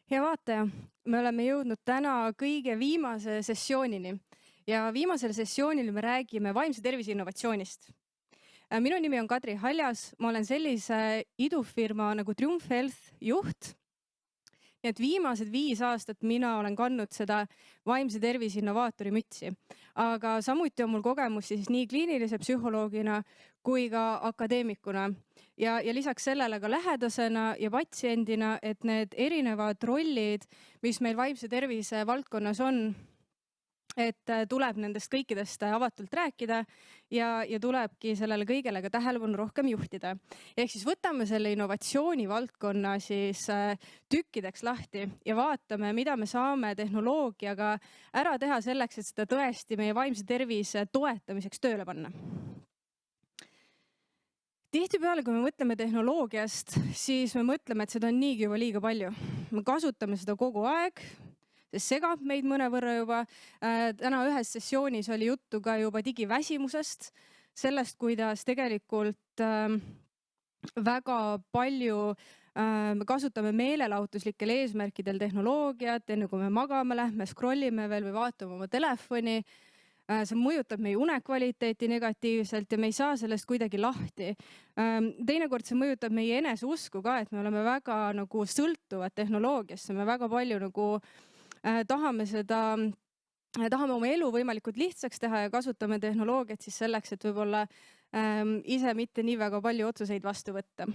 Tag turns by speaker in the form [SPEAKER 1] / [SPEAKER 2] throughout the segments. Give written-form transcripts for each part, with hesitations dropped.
[SPEAKER 1] Hea vaataja, me oleme jõudnud täna kõige viimase sessioonini ja viimasel sessioonil me räägime vaimse tervise innovatsioonist. Minu nimi on Kadri Haljas, ma olen sellise idufirma nagu Triumf Health juht. Nii et viimased 5 aastat mina olen kandnud seda vaimse tervise innovaatori mütsi, aga samuti on mul kogemus siis nii kliinilise psühholoogina kui ka akadeemikuna ja lisaks sellele ka lähedasena ja patsiendina, et need erinevad rollid, mis meil vaimse tervise valdkonnas on, et tuleb nendest kõikidest avatult rääkida ja tulebki sellele kõigele ka tähelepanu rohkem juhtida. Ehk siis võtame selle innovatsiooni valdkonna siis tükkideks lahti ja vaatame, mida me saame tehnoloogiaga ära teha selleks, et seda tõesti meie vaimse tervise toetamiseks tööle panna. Tihtipeale, kui me mõtleme tehnoloogiast, siis me mõtleme, et seda on niigi juba liiga palju. Me kasutame seda kogu aeg. See segab meid mõnevõrra juba. Täna ühes sessioonis oli juttu ka juba digiväsimusest, sellest, kuidas tegelikult väga palju me kasutame meelelahutuslikel eesmärkidel tehnoloogiat, enne kui me magama lähme, scrollime veel või vaatame oma telefoni. See mõjutab meie unekvaliteeti negatiivselt ja me ei saa sellest kuidagi lahti. Teinekord see mõjutab meie eneseusku ka, et me oleme väga nagu sõltuvad tehnoloogiasse, me väga palju nagu tahame oma elu võimalikult lihtsaks teha ja kasutame tehnoloogiat siis selleks, et võib-olla ise mitte nii väga palju otsuseid vastu võtta.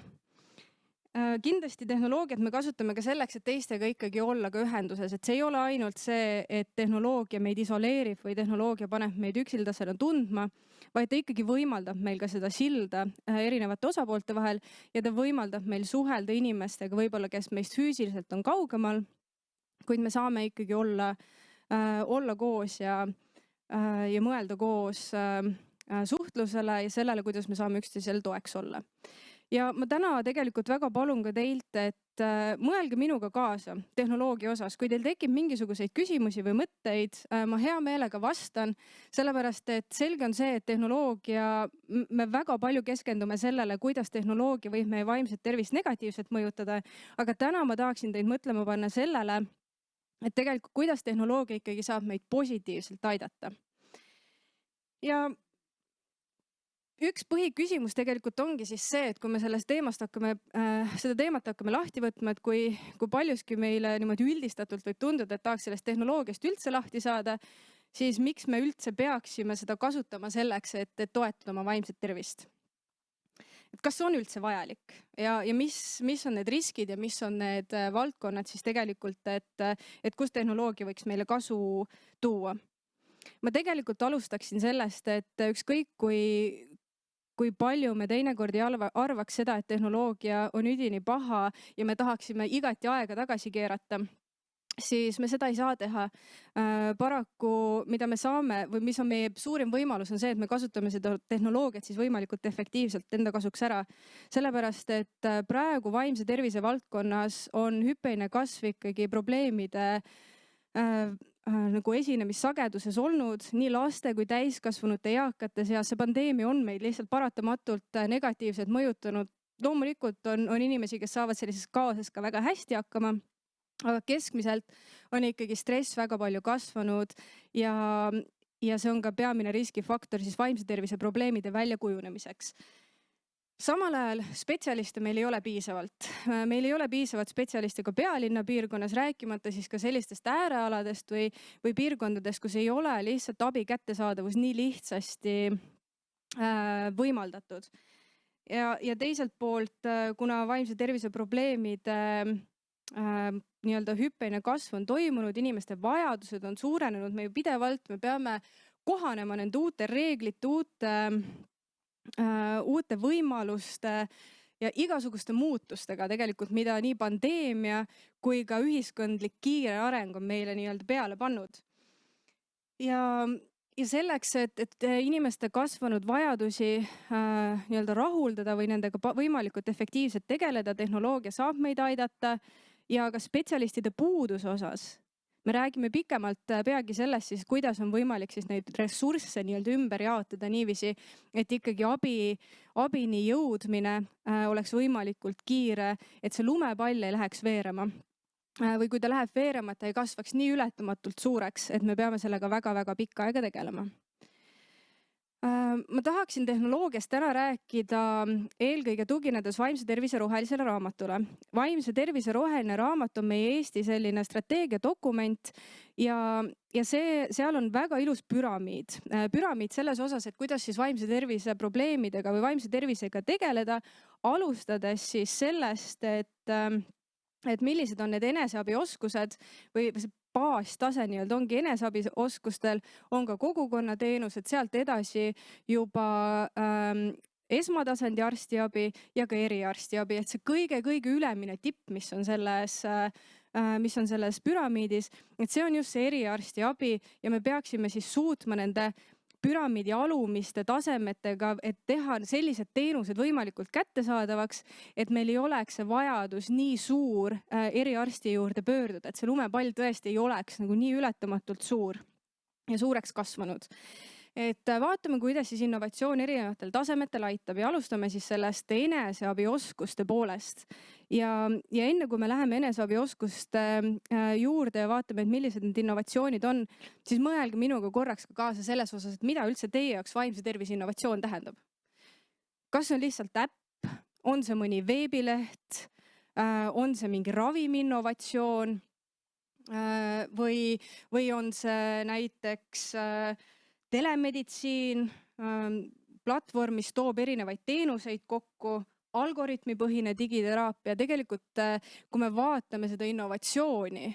[SPEAKER 1] Kindlasti tehnoloogiat me kasutame ka selleks, et teistega ikkagi olla ka ühenduses, et see ei ole ainult see, et tehnoloogia meid isoleerib või tehnoloogia paneb meid üksildasena tundma, vaid ta ikkagi võimaldab meil ka seda silda erinevate osapoolte vahel ja ta võimaldab meil suhelda inimestega võib-olla, kes meist füüsiliselt on kaugemal, kuid me saame ikkagi olla koos ja mõelda koos suhtlusele ja sellele, kuidas me saame üksteisel toeks olla. Ja ma täna tegelikult väga palun ka teilt, et mõelge minuga kaasa tehnoloogia osas. Kui teil tekib mingisuguseid küsimusi või mõtteid, ma hea meelega vastan, sellepärast et selge on see, et tehnoloogia, me väga palju keskendume sellele, kuidas tehnoloogia võib meie vaimset tervist negatiivselt mõjutada, aga täna ma tahaksin teid mõtlema panna sellele, et tegelikult kuidas tehnoloogia ikkagi saab meid positiivselt aidata. Ja üks põhiküsimus tegelikult ongi siis see, et kui me seda teemat hakkame lahti võtma, et kui paljuski meile niimoodi üldistatult võib tunduda, et tahaks sellest tehnoloogiast üldse lahti saada, siis miks me üldse peaksime seda kasutama selleks, et toetada oma vaimset tervist? Et kas on üldse vajalik ja mis on need riskid ja mis on need valdkonnad siis tegelikult, et kus tehnoloogia võiks meile kasu tuua? Ma tegelikult alustaksin sellest, et ükskõik kui palju me teinekord ei arvaks seda, et tehnoloogia on üdini paha ja me tahaksime igati aega tagasi keerata, siis me seda ei saa teha. Paraku, mida me saame või mis on meie suurim võimalus, on see, et me kasutame seda tehnoloogiat siis võimalikult efektiivselt enda kasuks ära. Sellepärast, et praegu vaimse tervise valdkonnas on hüppeline kasv ikkagi probleemide nagu esinemissageduses olnud nii laste kui täiskasvanute eakate seas. See pandeemia on meid lihtsalt paratamatult negatiivselt mõjutanud. Loomulikult on inimesi, kes saavad sellises kaoses ka väga hästi hakkama, aga keskmiselt on ikkagi stress väga palju kasvanud ja see on ka peamine riskifaktor siis vaimse tervise probleemide väljakujunemiseks. Samal ajal spetsialiste meil ei ole piisavalt. Meil ei ole piisavalt spetsialiste ka pealinna piirkonnas, rääkimata siis ka sellistest äärealadest või piirkondadest, kus ei ole lihtsalt abi kättesaadavus nii lihtsasti võimaldatud. Ja teiselt poolt, kuna vaimse tervise probleemide nii-öelda hüppeline kasv on toimunud, inimeste vajadused on suurenenud, me ju pidevalt, me peame kohanema nende uute reeglite, uute võimaluste ja igasuguste muutustega tegelikult, mida nii pandeemia kui ka ühiskondlik kiire areng on meile nii-öelda peale pannud. Ja selleks, et inimeste kasvanud vajadusi nii-öelda rahuldada või nendega võimalikult efektiivselt tegeleda, tehnoloogia saab meid aidata ja ka spetsialistide puuduse osas. Me räägime pikemalt peagi sellest siis, kuidas on võimalik siis neid ressursse nii-öelda ümber jaotada niiviisi, et ikkagi abini jõudmine oleks võimalikult kiire, et see lumepall ei läheks veerema. või kui ta läheb veerema, et ta ei kasvaks nii ületamatult suureks, et me peame sellega väga-väga pikka aega tegelema. Ma tahaksin tehnoloogiast täna rääkida eelkõige tuginedes vaimse tervise rohelisele raamatule. Vaimse tervise roheline raamat on meie Eesti selline strateegiadokument ja seal on väga ilus püramiid. Püramiid selles osas, et kuidas siis vaimse tervise probleemidega või vaimse tervisega tegeleda, alustades siis sellest, et millised on need eneseabioskused või see baastase nii-öelda ongi eneseabioskustel, on ka kogukonnateenused, sealt edasi juba esmatasandi arstiabi ja ka eriarstiabi, et see kõige ülemine tipp, mis on selles püramiidis, et see on just see eriarstiabi ja me peaksime siis suutma nende püramiidi alumiste tasemetega, et teha sellised teenused võimalikult kättesaadavaks, et meil ei oleks see vajadus nii suur eriarsti juurde pöörduda, et see lumepall tõesti ei oleks nagu nii ületamatult suur ja suureks kasvanud. Et vaatame, kuidas siis innovatsioon erinevatel tasemetel aitab ja alustame siis sellest eneseabioskuste poolest. Ja enne kui me läheme eneseabioskuste juurde ja vaatame, et millised need innovatsioonid on, siis mõelge minuga korraks ka kaasa selles osas, et mida üldse teie jaoks vaimse tervise innovatsioon tähendab. Kas see on lihtsalt äpp, on see mõni veebileht, on see mingi ravimiinnovatsioon või on see näiteks telemeditsiin, platvorm, mis toob erinevaid teenuseid kokku, algoritmipõhine digiteraapia. Tegelikult, kui me vaatame seda innovatsiooni,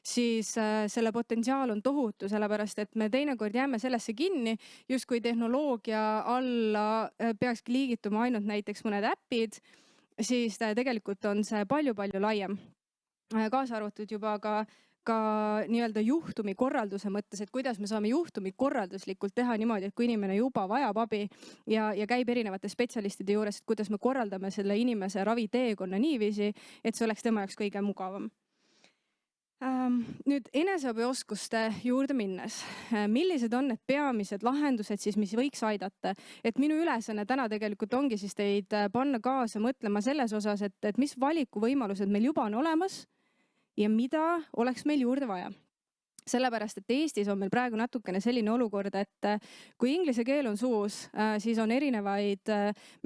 [SPEAKER 1] siis selle potentsiaal on tohutu, sellepärast et me teinekord jääme sellesse kinni, justkui tehnoloogia alla peakski liigituma ainult näiteks mõned äpid, siis tegelikult on see palju-palju laiem. Kaasa arvatud juba ka nii-öelda juhtumi korralduse mõttes, et kuidas me saame juhtumi korralduslikult teha niimoodi, et kui inimene juba vajab abi ja käib erinevate spetsialistide juures, et kuidas me korraldame selle inimese raviteekonna niiviisi, et see oleks tema jaoks kõige mugavam. Nüüd eneseabioskuste juurde minnes, millised on need peamised lahendused siis, mis võiks aidata? Et minu ülesanne täna tegelikult ongi siis teid panna kaasa mõtlema selles osas, et mis valikuvõimalused meil juba on olemas ja mida oleks meil juurde vaja. Sellepärast, et Eestis on meil praegu natukene selline olukord, et kui inglise keel on suus, siis on erinevaid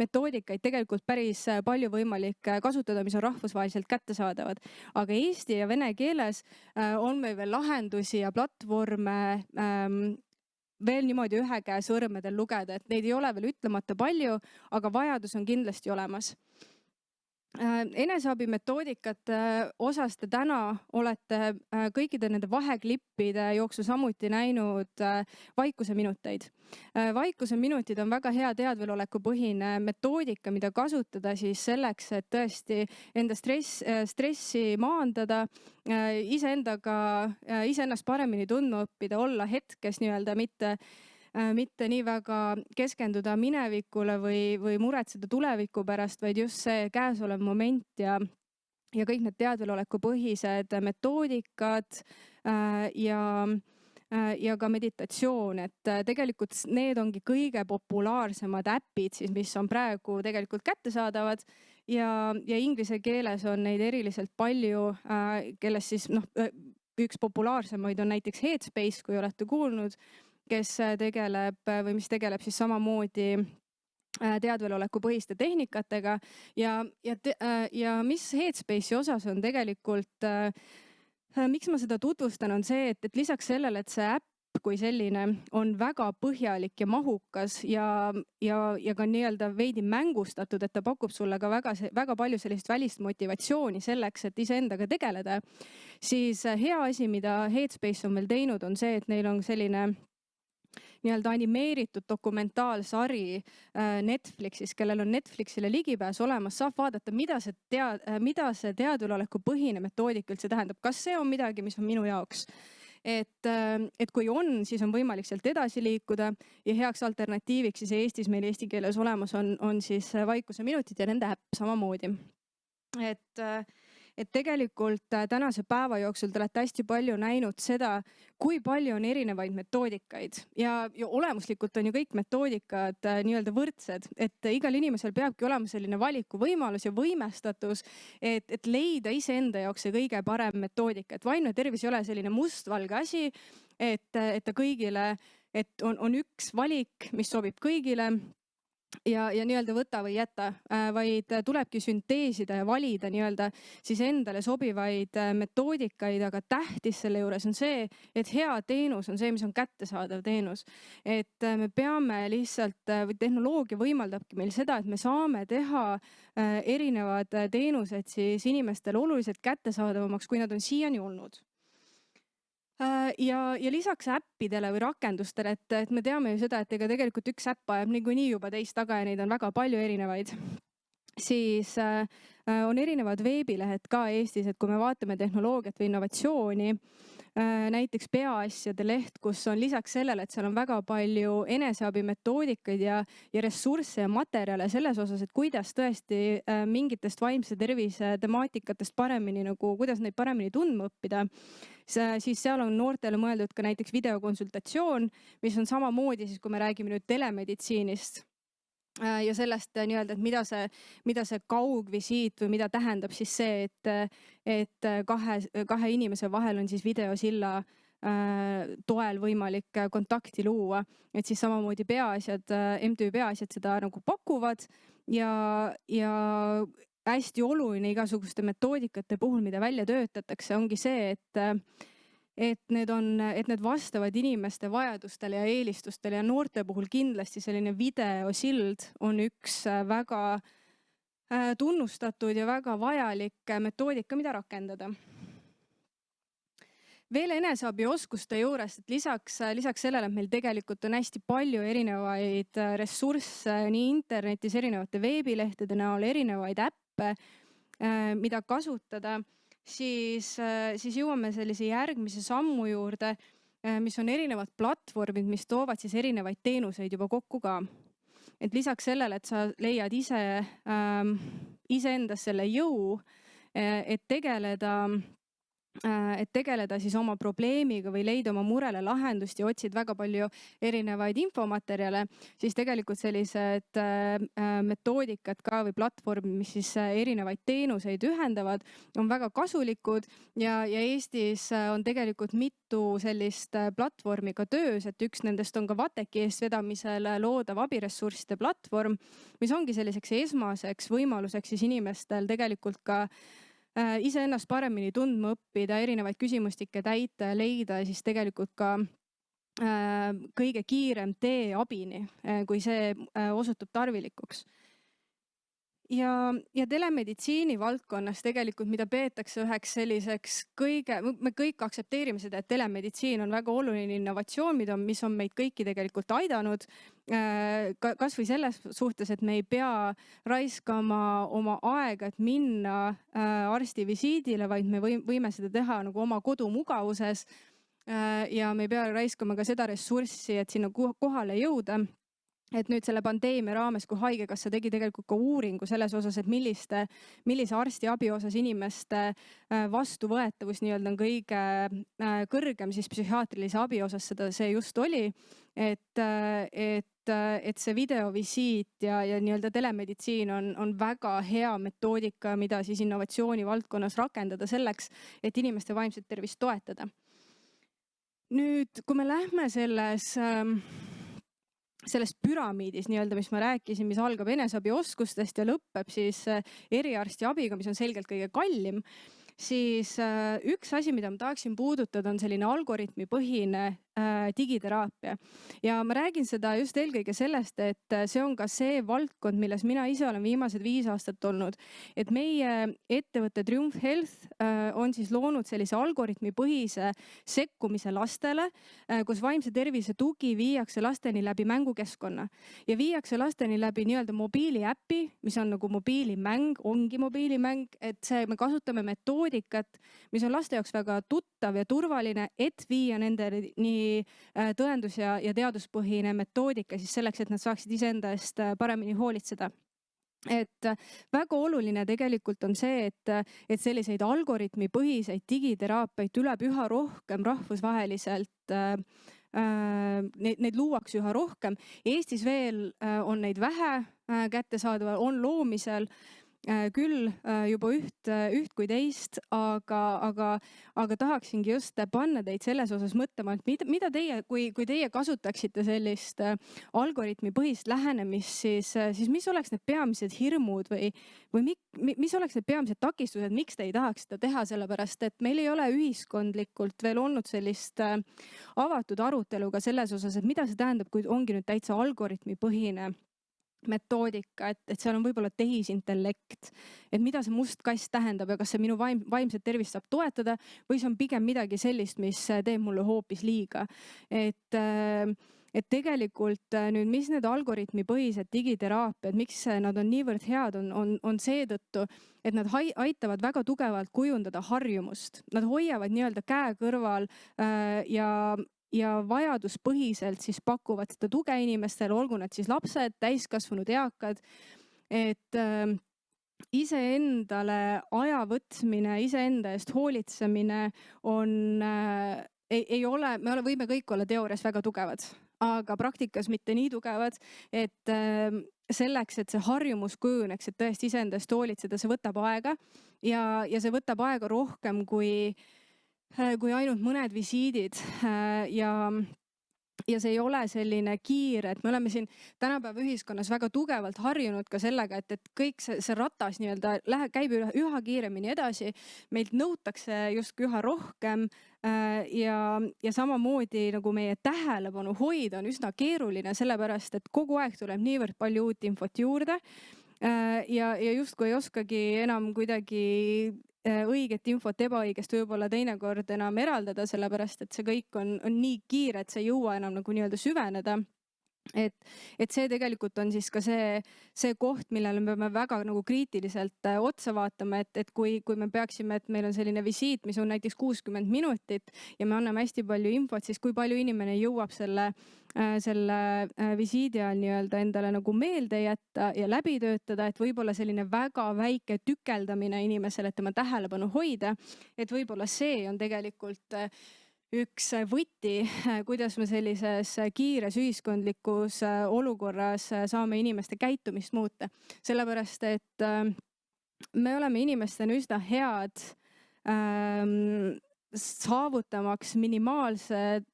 [SPEAKER 1] metoodikaid tegelikult päris palju võimalik kasutada, mis on rahvusvaheliselt kättesaadavad. Aga eesti ja vene keeles on meil veel lahendusi ja platvorme veel niimoodi ühe käe sõrmedel lugeda, et neid ei ole veel ütlemata palju, aga vajadus on kindlasti olemas. Eneseabimetoodikate osas te täna olete kõikide nende vaheklippide jooksul samuti näinud vaikuse minuteid. Vaikuse minutid on väga hea teadvelolekupõhine metoodika, mida kasutada siis selleks, et tõesti enda stressi maandada, iseennast paremini tundma õppida, olla hetkes nii-öelda, mitte nii väga keskenduda minevikule või muretseda tuleviku pärast, vaid just see käesolev moment ja kõik need teadvelolekupõhised metoodikad ja ka meditatsioon, et tegelikult need ongi kõige populaarsemad äpid, siis, mis on praegu tegelikult kättesaadavad ja inglise keeles on neid eriliselt palju, kellest siis üks populaarsemaid on näiteks Headspace, kui olete kuulnud, kes mis tegeleb siis samamoodi teadvelolekupõhiste tehnikatega ja mis Headspace'i osas on tegelikult, miks ma seda tutvustan, on see, et lisaks sellele, et see äpp kui selline on väga põhjalik ja mahukas ja ka nii-öelda veidi mängustatud, et ta pakub sulle ka väga palju sellist välist motivatsiooni selleks, et iseendaga tegeleda, siis hea asi, mida Headspace on veel teinud, on see, et neil on selline nii-öelda animeeritud dokumentaalsari Netflixis, kellel on Netflixile ligipääs olemas, saab vaadata, mida see teadvelolekupõhine metoodik üldse tähendab. Kas see on midagi, mis on minu jaoks? Et kui on, siis on võimalik sealt edasi liikuda ja heaks alternatiiviks siis Eestis meil eesti keeles olemas on siis vaikuse minutid ja nende äpp samamoodi. et tegelikult tänase päeva jooksul te olete hästi palju näinud seda, kui palju on erinevaid metoodikaid ja olemuslikult on ju kõik metoodikad nii-öelda võrdsed, et igal inimesel peabki olema selline valikuvõimalus ja võimestatus, et leida iseenda jaoks see kõige parem metoodika, et vaimne tervis ei ole selline mustvalge asi, et ta kõigile, et on üks valik, mis sobib kõigile ja nii-öelda võta või jäta, vaid tulebki sünteesida ja valida nii-öelda siis endale sobivaid metoodikaid, aga tähtis selle juures on see, et hea teenus on see, mis on kättesaadav teenus. Et me peame lihtsalt, või tehnoloogia võimaldabki meil seda, et me saame teha erinevad teenused siis inimestele oluliselt kättesaadavamaks, kui nad on siiani olnud. Ja lisaks äppidele või rakendustele, et me teame ju seda, et ega tegelikult üks äpp ajab niikuinii juba teist taga ja neid on väga palju erinevaid. Siis on erinevad veebilehed ka Eestis, et kui me vaatame tehnoloogiat või innovatsiooni, näiteks Peaasjade leht, kus on lisaks sellele, et seal on väga palju eneseabimetoodikaid ja ressursse ja materjale selles osas, et kuidas tõesti mingitest vaimse tervise temaatikatest paremini kuidas neid paremini tundma õppida, siis seal on noortele mõeldud ka näiteks videokonsultatsioon, mis on samamoodi siis, kui me räägime nüüd telemeditsiinist ja sellest nii-öelda, et mida see kaugvisiit või mida tähendab siis see, et kahe inimese vahel on siis videosilla toel võimalik kontakti luua, et siis samamoodi MTÜ Peaasjad seda pakuvad ja hästi oluline igasuguste metoodikate puhul, mida välja töötatakse, ongi see, et need vastavad inimeste vajadustele ja eelistustele ja noorte puhul kindlasti selline videosild on üks väga tunnustatud ja väga vajalik metoodika, mida rakendada. Veel eneseabioskuste juures, et lisaks sellele, et meil tegelikult on hästi palju erinevaid ressursse nii internetis, erinevate veebilehtede näol, erinevaid äppe, mida kasutada, siis jõuame sellise järgmise sammu juurde, mis on erinevad platvormid, mis toovad siis erinevaid teenuseid juba kokku ka. Et lisaks sellele, et sa leiad iseendas selle jõu, et tegeleda siis oma probleemiga või leida oma murele lahendust ja otsid väga palju erinevaid infomaterjale, siis tegelikult sellised metoodikad ka või platvormid, mis siis erinevaid teenuseid ühendavad, on väga kasulikud ja Eestis on tegelikult mitu sellist platvormi ka töös, et üks nendest on ka VATEK-i eestvedamisel loodav abiressursside platvorm, mis ongi selliseks esmaseks võimaluseks siis inimestel tegelikult ka iseennast paremini tundma õppida, erinevaid küsimustikke täita ja leida siis tegelikult ka kõige kiirem tee abini, kui see osutub tarvilikuks. Ja telemeditsiini valdkonnas tegelikult, mida peetakse üheks selliseks me kõik aktsepteerime seda, et telemeditsiin on väga oluline innovatsioon, mis on meid kõiki tegelikult aidanud. Kas või selles suhtes, et me ei pea raiskama oma aega, et minna arstivisiidile, vaid me võime seda teha oma kodumugavuses ja me ei pea raiskama ka seda ressurssi, et sinna kohale jõuda. Et nüüd selle pandeemia raames, kui Haigekassa tegi tegelikult ka uuringu selles osas, et millise arstiabi osas inimeste vastuvõetavus nii-öelda on kõige kõrgem, siis psühhiaatrilise abi osas see just oli, et see videovisiit ja nii-öelda telemeditsiin on väga hea metoodika, mida siis innovatsiooni valdkonnas rakendada selleks, et inimeste vaimset tervist toetada. Nüüd, kui me lähme selles püramiidis nii-öelda, mis ma rääkisin, mis algab eneseabioskustest ja lõpeb siis eriarstiabiga, mis on selgelt kõige kallim, siis üks asi, mida ma tahaksin puudutada, on selline algoritmipõhine digiteraapia. Ja ma räägin seda just eelkõige sellest, et see on ka see valdkond, milles mina ise olen viimased 5 aastat olnud. Et meie ettevõte Triumf Health on siis loonud sellise algoritmipõhise sekkumise lastele, kus vaimse tervise tugi viiakse lasteni läbi mängukeskkonna ja viiakse lasteni läbi nii-öelda mobiiliäpi, mis on nagu mobiilimäng, ongi mobiilimäng, et me kasutame metoodikat, mis on laste jaoks väga tuttav ja turvaline, et viia nendele nii tõendus- ja teaduspõhine metoodika siis selleks, et nad saaksid iseenda eest paremini hoolitseda. et väga oluline tegelikult on see, et selliseid algoritmipõhiseid digiteraapiaid tuleb üha rohkem rahvusvaheliselt, neid luuakse üha rohkem. Eestis veel on neid vähe kättesaadaval, on loomisel küll juba üht kui teist, aga tahaksingi just panna teid selles osas mõtlema, et mida teie, kui teie kasutaksite sellist algoritmipõhist lähenemist, siis mis oleks need peamised hirmud või mis oleks need peamised takistused, miks te ei tahaks seda teha, sellepärast et meil ei ole ühiskondlikult veel olnud sellist avatud arutelu ka selles osas, et mida see tähendab, kui ongi nüüd täitsa algoritmipõhine metoodika, et seal on võib-olla tehisintellekt, et mida see must kass tähendab ja kas see minu vaimset tervist saab toetada või see on pigem midagi sellist, mis teeb mulle hoopis liiga. Et tegelikult nüüd, mis need algoritmipõhised digiteraapiad, miks nad on niivõrd head, on seetõttu, et nad aitavad väga tugevalt kujundada harjumust. Nad hoiavad nii-öelda käe kõrval ja vajaduspõhiselt siis pakuvad seda tuge inimestele, olgu nad siis lapsed, täiskasvanud, eakad, et iseendale aja võtmine, iseenda eest hoolitsemine ei ole, me võime kõik olla teoorias väga tugevad, aga praktikas mitte nii tugevad, et selleks, et see harjumus kujuneks, et tõesti iseenda eest hoolitseda, see võtab aega ja see võtab aega rohkem kui ainult mõned visiidid ja see ei ole selline kiire, et me oleme siin tänapäeva ühiskonnas väga tugevalt harjunud ka sellega, et kõik see ratas nii-öelda käib üha kiiremini edasi. Meilt nõutakse justkui üha rohkem ja samamoodi nagu meie tähelepanu hoida on üsna keeruline, sellepärast et kogu aeg tuleb niivõrd palju uut infot juurde ja justkui ei oskagi enam kuidagi õiget infot ebaõigest võib-olla teinekord enam eraldada, sellepärast et see kõik on nii kiire, et see ei jõua enam nagu nii-öelda süveneda. Et see tegelikult on siis ka see koht, millele me peame väga nagu kriitiliselt otsa vaatama, et kui me peaksime, et meil on selline visiit, mis on näiteks 60 minutit ja me anname hästi palju infot, siis kui palju inimene jõuab selle visiidi ajal nii-öelda endale nagu meelde jätta ja läbi töötada, et võib-olla selline väga väike tükeldamine inimesele, et tema tähelepanu hoida, et võib-olla see on tegelikult üks võti, kuidas me sellises kiires ühiskondlikus olukorras saame inimeste käitumist muuta. Sellepärast, et me oleme inimestena üsna head saavutamaks minimaalse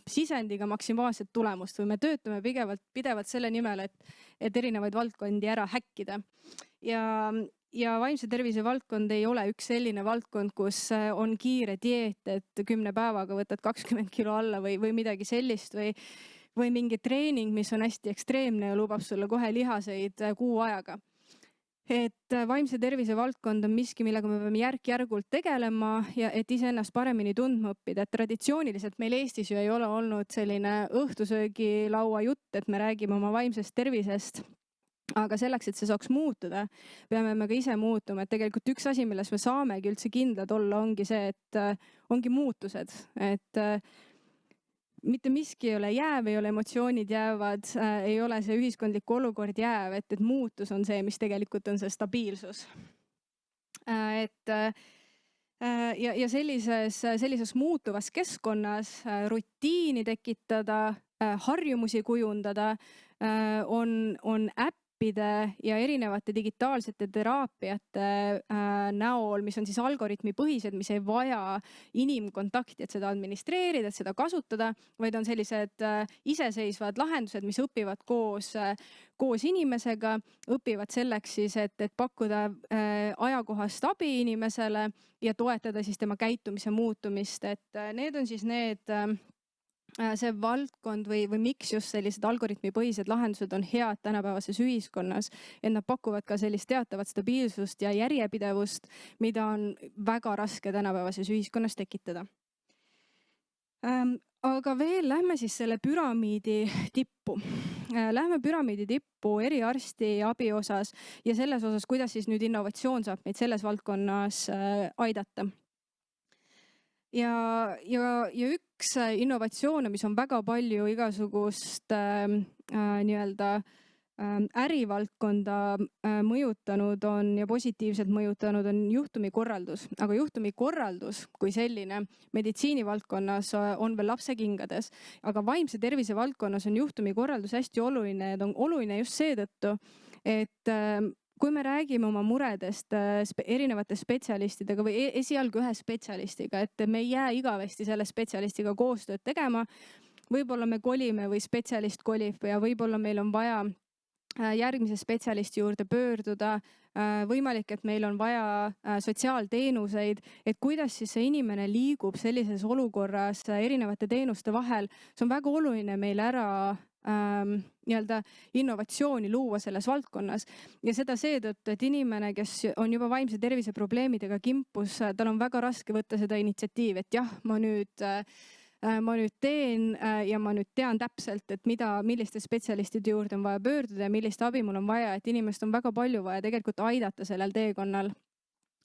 [SPEAKER 1] sisendiga maksimaalset tulemust või me töötame pidevalt selle nimel, et erinevaid valdkondi ära häkkida. Ja vaimse tervise valdkond ei ole üks selline valdkond, kus on kiire dieet, et 10 päevaga võtad 20 kilo alla või midagi sellist või mingi treening, mis on hästi ekstreemne ja lubab sulle kohe lihaseid kuu ajaga. Et vaimse tervise valdkond on miski, millega me peame järk-järgult tegelema ja et iseennast paremini tundma õppida. Et traditsiooniliselt meil Eestis ju ei ole olnud selline õhtusöögilaua jutt, et me räägime oma vaimsest tervisest. Aga selleks, et see saaks muutuda, peame me ka ise muutuma. Et tegelikult üks asi, milles me saamegi üldse kindlad olla, ongi see, et ongi muutused. Et mitte miski ei ole jääv, ei ole emotsioonid jäävad, ei ole see ühiskondlik olukord jääv, et muutus on see, mis tegelikult on see stabiilsus. Ja sellises muutuvas keskkonnas rutiini tekitada, harjumusi kujundada, on äppide ja erinevate digitaalsete teraapiate näol, mis on siis algoritmipõhised, mis ei vaja inimkontakti, et seda administreerida, et seda kasutada, vaid on sellised iseseisvad lahendused, mis õpivad koos inimesega, õpivad selleks siis, et pakkuda ajakohast abi inimesele ja toetada siis tema käitumise muutumist. Et need on siis see valdkond või miks just sellised algoritmipõhised lahendused on head tänapäevases ühiskonnas, et nad pakuvad ka sellist teatavat stabiilsust ja järjepidevust, mida on väga raske tänapäevases ühiskonnas tekitada. Aga veel lähme siis selle püramiidi tippu. Lähme püramiidi tippu eriarsti abi osas ja selles osas, kuidas siis nüüd innovatsioon saab meid selles valdkonnas aidata. Ja üks innovatsioone, mis on väga palju igasugust nii-öelda ärivaldkonda mõjutanud on ja positiivselt mõjutanud on juhtumikorraldus, aga juhtumikorraldus kui selline meditsiinivaldkonnas on veel lapsekingades, aga vaimse tervise valdkonnas on juhtumikorraldus hästi oluline ja ta on oluline just seetõttu, et kui me räägime oma muredest erinevate spetsialistidega või esialgu ühe spetsialistiga, et me ei jää igavesti selle spetsialistiga koostööd tegema, võib-olla me kolime või spetsialist kolib ja võib-olla meil on vaja järgmise spetsialisti juurde pöörduda, võimalik, et meil on vaja sotsiaalteenuseid, et kuidas siis see inimene liigub sellises olukorras erinevate teenuste vahel. See on väga oluline meil ära nii-öelda innovatsiooni luua selles valdkonnas ja seda seetõttu, et inimene, kes on juba vaimse tervise probleemidega kimpus, tal on väga raske võtta seda initsiatiivi, et jah, ma nüüd teen ja ma nüüd tean täpselt, et milliste spetsialistide juurde on vaja pöörduda ja millist abi mul on vaja, et inimest on väga palju vaja tegelikult aidata sellel teekonnal.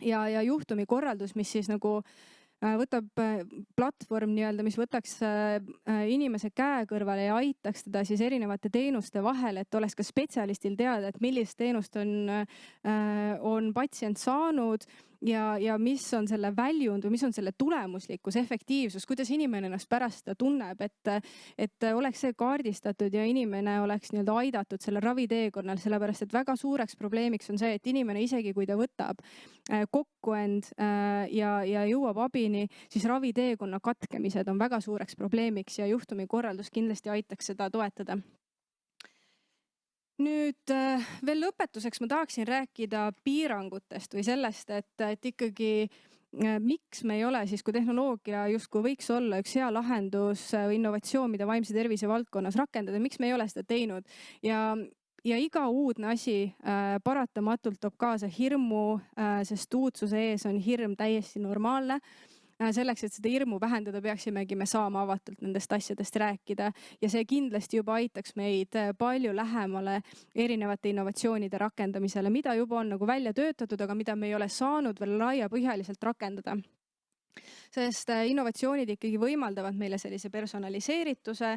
[SPEAKER 1] Ja juhtumikorraldus, mis siis nagu võtab platvorm nii-öelda, mis võtaks inimese käe kõrvale ja aitaks teda siis erinevate teenuste vahel, et oleks ka spetsialistil teada, et millist teenust on patsient saanud ja mis on selle väljund või mis on selle tulemuslikkus, efektiivsus, kuidas inimene ennast pärast tunneb, et oleks see kaardistatud ja inimene oleks nii-öelda aidatud selle raviteekonnal, sellepärast et väga suureks probleemiks on see, et inimene isegi kui ta võtab kokku end ja jõuab abini, siis raviteekonna katkemised on väga suureks probleemiks ja juhtumikorraldus kindlasti aitaks seda toetada. Nüüd veel lõpetuseks ma tahaksin rääkida piirangutest või sellest, et ikkagi miks me ei ole siis, kui tehnoloogia justkui võiks olla üks hea lahendus või innovatsioon, mida vaimse tervise valdkonnas rakendada, miks me ei ole seda teinud ja iga uudne asi paratamatult toob kaasa hirmu, sest uudsuse ees on hirm täiesti normaalne. Selleks, et seda hirmu vähendada, peaksimegi me saama avatult nendest asjadest rääkida ja see kindlasti juba aitaks meid palju lähemale erinevate innovatsioonide rakendamisele, mida juba on nagu välja töötatud, aga mida me ei ole saanud veel laiapõhjaliselt rakendada. Sest innovatsioonid ikkagi võimaldavad meile sellise personaliseerituse,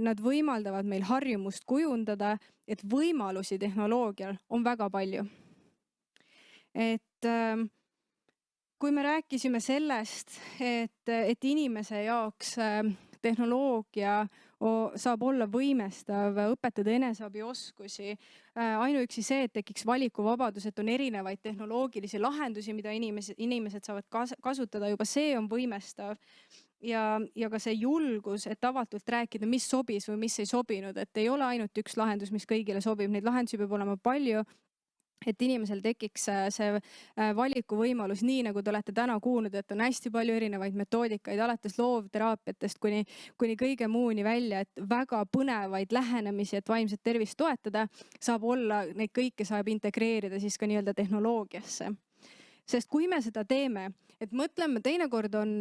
[SPEAKER 1] nad võimaldavad meil harjumust kujundada, et võimalusi tehnoloogial on väga palju. Kui me rääkisime sellest, et inimese jaoks tehnoloogia saab olla võimestav, õpetada eneseabioskusi, ainuüksi see, et tekiks valikuvabadus, et on erinevaid tehnoloogilisi lahendusi, mida inimesed saavad kasutada, juba see on võimestav. Ja ka see julgus, et avatult rääkida, mis sobis või mis ei sobinud, et ei ole ainult üks lahendus, mis kõigile sobib, neid lahendusi peab olema palju. Et inimesel tekiks see valikuvõimalus, nii nagu te olete täna kuulnud, et on hästi palju erinevaid metoodikaid, alates loovteraapiatest kuni kõige muuni välja, et väga põnevaid lähenemisi, et vaimset tervist toetada, saab olla, neid kõike saab integreerida siis ka nii-öelda tehnoloogiasse. Sest kui me seda teeme, et mõtleme, teinekord on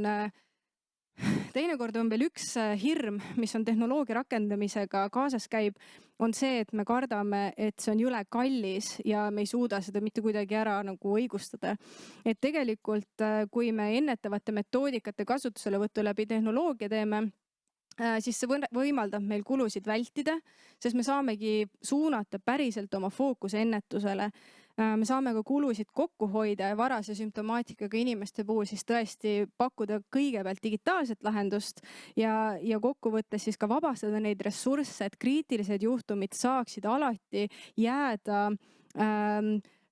[SPEAKER 1] veel üks hirm, mis on tehnoloogia rakendamisega kaasas käib, on see, et me kardame, et see on jõle kallis ja me ei suuda seda mitte kuidagi ära nagu õigustada. Et tegelikult, kui me ennetavate metoodikate kasutuselevõttu läbi tehnoloogia teeme, siis see võimaldab meil kulusid vältida, sest me saamegi suunata päriselt oma fookuse ennetusele. Me saame ka kulusid kokku hoida ja varase sümptomaatikaga inimeste puhul siis tõesti pakkuda kõigepealt digitaalset lahendust ja kokkuvõttes siis ka vabastada neid ressursse, et kriitilised juhtumid saaksid alati jääda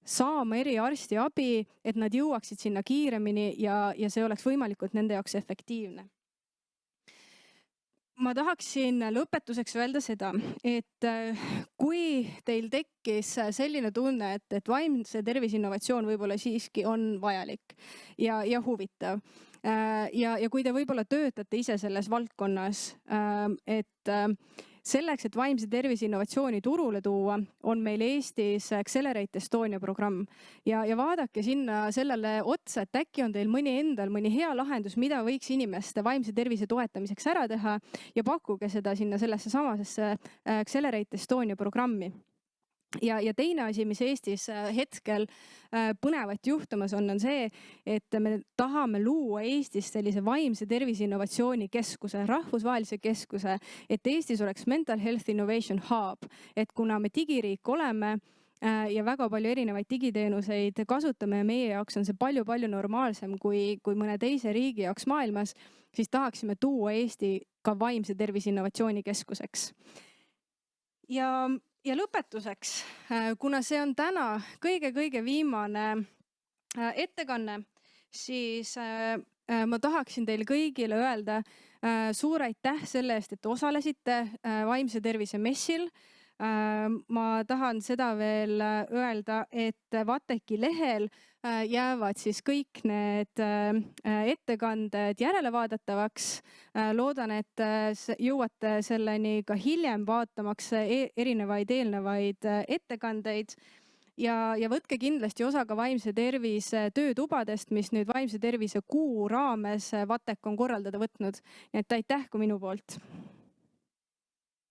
[SPEAKER 1] saama eriarsti abi, et nad jõuaksid sinna kiiremini ja see oleks võimalikult nende jaoks efektiivne. Ma tahaksin lõpetuseks öelda seda, et kui teil tekkis selline tunne, et vaimse tervise innovatsioon võib-olla siiski on vajalik ja huvitav ja kui te võib-olla töötate ise selles valdkonnas, et selleks, et vaimse tervise innovatsiooni turule tuua, on meil Eestis Accelerate Estonia programm ja vaadake sinna sellele otsa, et äkki on teil mõni hea lahendus, mida võiks inimeste vaimse tervise toetamiseks ära teha ja pakkuge seda sinna sellesse samasesse Accelerate Estonia programmi. ja teine asi, mis Eestis hetkel põnevat juhtumas on see, et me tahame luua Eestis sellise vaimse tervise innovatsioonikeskuse, rahvusvahelise keskuse, et Eestis oleks Mental Health Innovation Hub, et kuna me digiriik oleme ja väga palju erinevaid digiteenuseid kasutame ja meie jaoks on see palju-palju normaalsem kui mõne teise riigi jaoks maailmas, siis tahaksime tuua Eesti ka vaimse tervise innovatsioonikeskuseks. Ja lõpetuseks, kuna see on täna kõige viimane ettekanne, siis ma tahaksin teile kõigile öelda suur aitäh selle eest, et osalesite vaimse tervise messil. Ma tahan seda veel öelda, et VATEC-i lehel jäävad siis kõik need ettekanded järelevaadatavaks. Loodan, et jõuate selleni ka hiljem vaatamaks erinevaid eelnevaid ettekandeid ja võtke kindlasti osa ka vaimse tervise töötubadest, mis nüüd vaimse tervise kuu raames VATEC on korraldada võtnud. Nii et aitäh ka minu poolt.